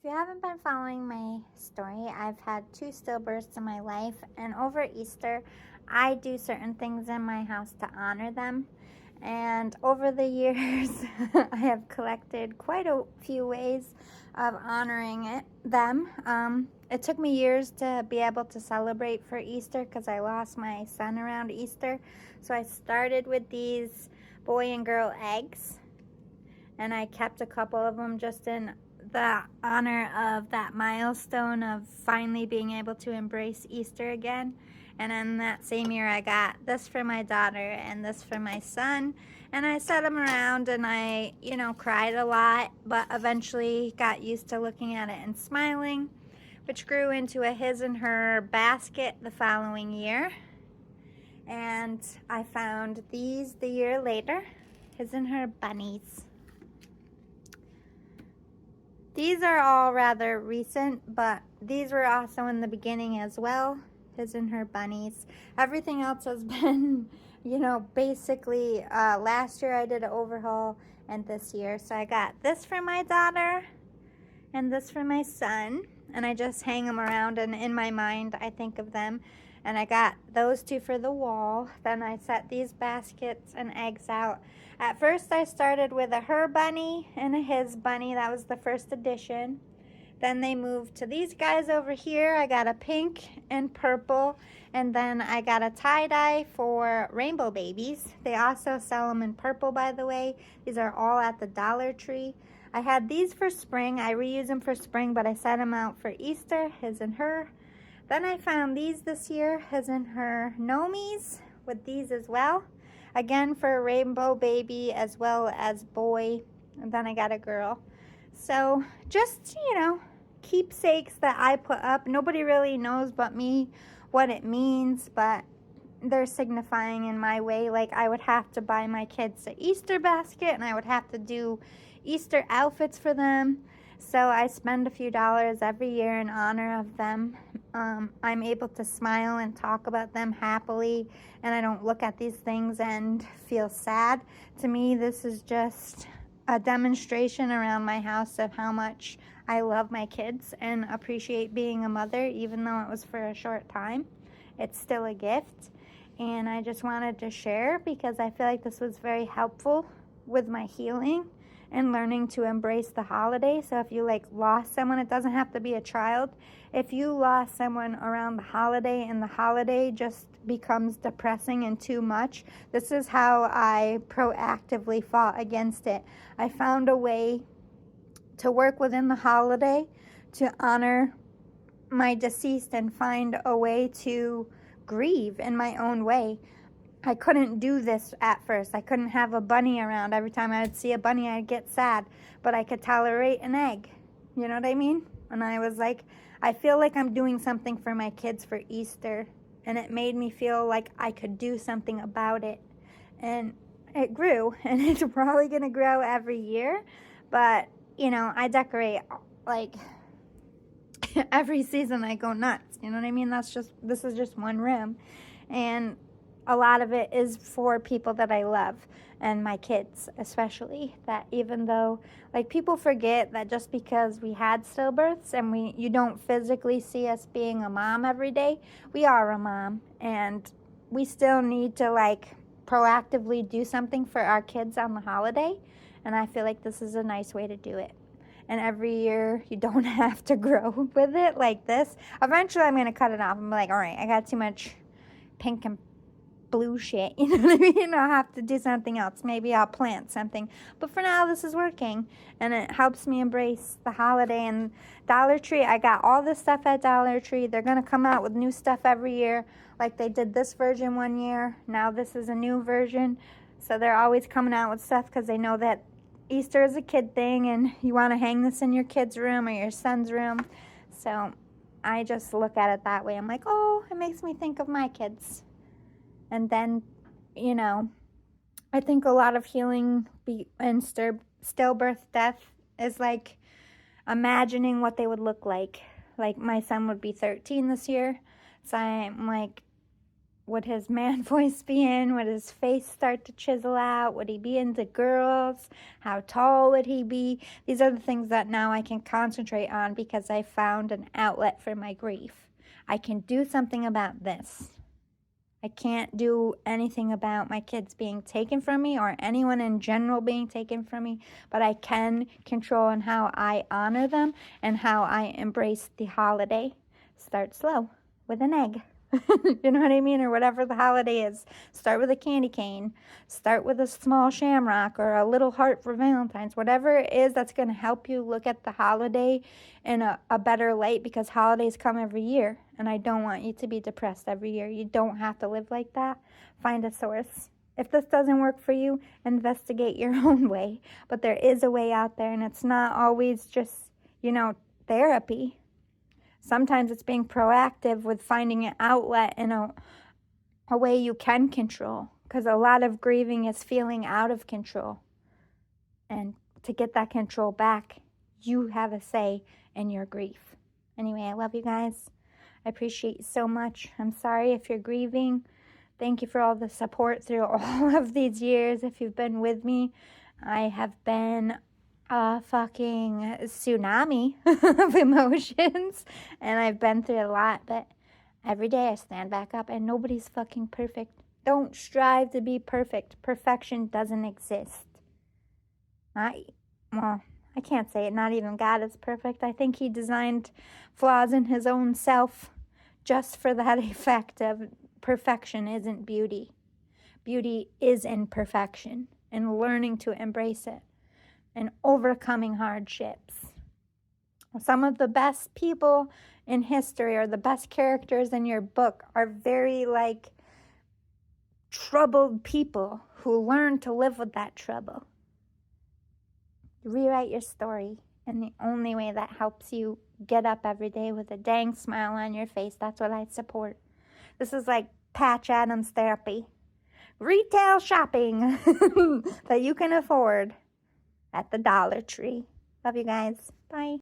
you haven't been following my story, I've had 2 stillbirths in my life, and over Easter, I do certain things in my house to honor them. And over the years, I have collected quite a few ways of honoring them. It took me years to be able to celebrate for Easter because I lost my son around Easter. So I started with these boy and girl eggs, and I kept a couple of them just in the honor of that milestone of finally being able to embrace Easter again. And in that same year, I got this for my daughter and this for my son. And I set them around and I, cried a lot, but eventually got used to looking at it and smiling, which grew into a his and her basket the following year. And I found these the year later, his and her bunnies. These are all rather recent, but these were also in the beginning as well, his and her bunnies. Everything else has been, basically last year I did an overhaul and this year. So I got this for my daughter and this for my son, and I just hang them around, and in my mind I think of them. And I got those 2 for the wall. Then I set these baskets and eggs out. At first I started with a her bunny and a his bunny. That was the first edition. Then they moved to these guys over here. I got a pink and purple, and then I got a tie-dye for rainbow babies. They also sell them in purple, by the way. These are all at the Dollar Tree. I had these for spring. I reuse them for spring, but I set them out for Easter, his and her. Then I found these this year, his and her Nomies, with these as well. Again, for a rainbow baby as well as boy. And then I got a girl. So just, keepsakes that I put up. Nobody really knows but me what it means, but they're signifying in my way. Like, I would have to buy my kids an Easter basket, and I would have to do Easter outfits for them. So I spend a few dollars every year in honor of them. I'm able to smile and talk about them happily, and I don't look at these things and feel sad. To me, this is just a demonstration around my house of how much I love my kids and appreciate being a mother, even though it was for a short time. It's still a gift, and I just wanted to share because I feel like this was very helpful with my healing and learning to embrace the holiday. So if you lost someone, it doesn't have to be a child. If you lost someone around the holiday and the holiday just becomes depressing and too much, this is how I proactively fought against it. I found a way to work within the holiday to honor my deceased and find a way to grieve in my own way. I couldn't do this at first. I couldn't have a bunny around. Every time I would see a bunny, I'd get sad. But I could tolerate an egg. You know what I mean? And I was like, I feel like I'm doing something for my kids for Easter. And it made me feel like I could do something about it. And it grew. And it's probably going to grow every year. But, I decorate every season. I go nuts. You know what I mean? This is just one room. And a lot of it is for people that I love, and my kids especially, that even though people forget that just because we had stillbirths and you don't physically see us being a mom every day, we are a mom, and we still need to proactively do something for our kids on the holiday. And I feel like this is a nice way to do it. And every year you don't have to grow with it like this. Eventually I'm going to cut it off and be like, all right, I got too much pink and blue shit, you know what I mean? I'll have to do something else. Maybe I'll plant something. But for now, this is working, and it helps me embrace the holiday. And Dollar Tree, I got all this stuff at Dollar Tree. They're going to come out with new stuff every year. Like they did this version one year. Now this is a new version. So they're always coming out with stuff because they know that Easter is a kid thing, and you want to hang this in your kid's room or your son's room. So I just look at it that way. I'm like, oh, it makes me think of my kids. And then, I think a lot of healing and stillbirth death is imagining what they would look like. Like my son would be 13 this year. So I'm would his man voice be in? Would his face start to chisel out? Would he be into girls? How tall would he be? These are the things that now I can concentrate on because I found an outlet for my grief. I can do something about this. I can't do anything about my kids being taken from me or anyone in general being taken from me, but I can control on how I honor them and how I embrace the holiday. Start slow with an egg. You know what I mean? Or whatever the holiday is. Start with a candy cane. Start with a small shamrock or a little heart for Valentine's. Whatever it is that's going to help you look at the holiday in a better light, because holidays come every year. And I don't want you to be depressed every year. You don't have to live like that. Find a source. If this doesn't work for you, investigate your own way. But there is a way out there, and it's not always just, therapy. Sometimes it's being proactive with finding an outlet in a way you can control, because a lot of grieving is feeling out of control. And to get that control back, you have a say in your grief. Anyway, I love you guys. I appreciate you so much. I'm sorry if you're grieving. Thank you for all the support through all of these years. If you've been with me, I have been a fucking tsunami of emotions, and I've been through a lot, but every day I stand back up, and nobody's fucking perfect. Don't strive to be perfect. Perfection doesn't exist. I can't say it. Not even God is perfect. I think he designed flaws in his own self just for that effect of perfection isn't beauty. Beauty is imperfection and learning to embrace it and overcoming hardships. Some of the best people in history or the best characters in your book are very troubled people who learn to live with that trouble. Rewrite your story, and the only way that helps you get up every day with a dang smile on your face, that's what I support. This is like Patch Adams therapy. Retail shopping that you can afford at the Dollar Tree. Love you guys. Bye.